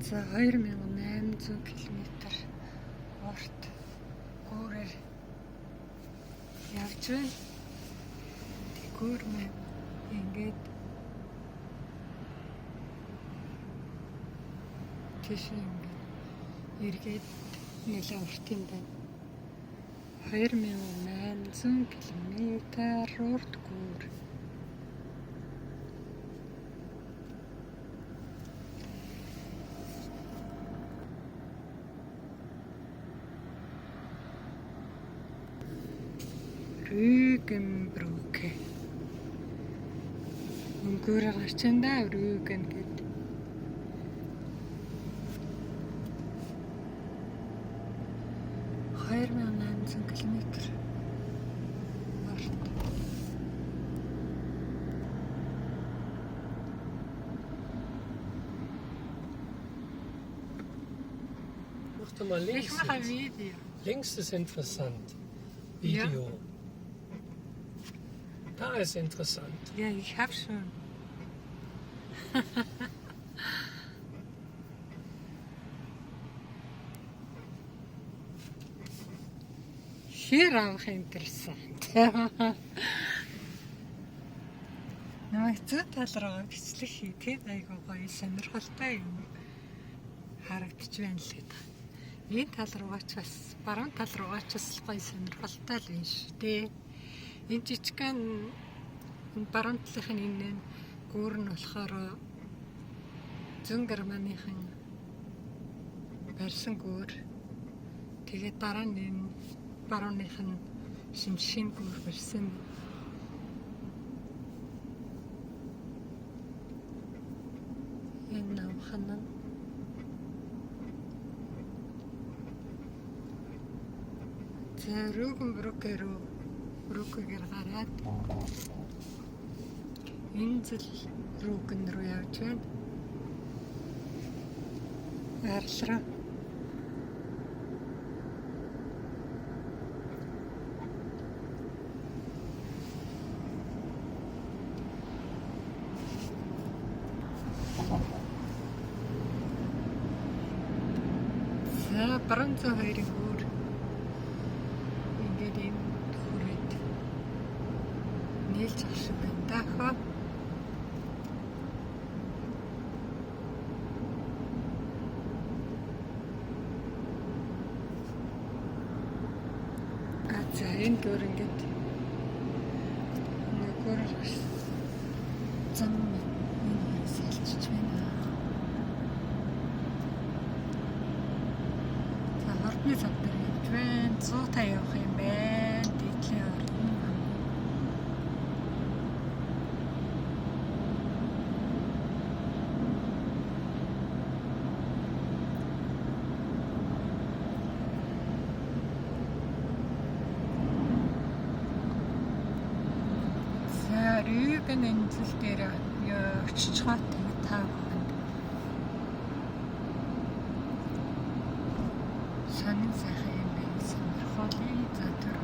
За 2800 км урт гүүрээр явж байна. Гүүр маань ингээд тийш ингээд эргээд нэлээд урт юм байна. 2800 км урт гүүр. Rügenbrücke. Өнгөөр гарч энэ Rügen гэдэг. Хоёр 2800 км. Guck mal links. Ich mache ein Video. Links ist interessant. Video. Ja. Da ist interessant. Ja, ich habe schon. Hier auch interessant. Намайг зүүн тал руу бичлэг хийгээд айгуу гоё сонирхолтой юм харагдаж байна л гэдэг. Энэ тал руугаа ч бас баруун тал руугаа ч бас гоё сонирхолтой л байна шүү дээ. Энэ жижигхэн баруун талынхын энэ гүүр нь болохоор зүүн Германыхан барьсан гүүр. Тэгээд дараа нь энэ барууных нь шинэ гүүр барьсан. Энэ намхан нь Rügenbrückeгээр гараад Insel Rügen руу явж байна. Арилраа. За Бронзо хоёрын гүүр ингээд юм хүрээд нийлж ах шиг байна даахаа. За энэ гүүр ингээд гүүр зам энэ сэлчж байна. Хортны зам дээр явж байна. 150 явах юм байна. Дийдлийн орно. За Rügen энэзэл дээр очиж байгаа тэгээд таа сонин сайхан юм байна. Сонирхолтой за тэр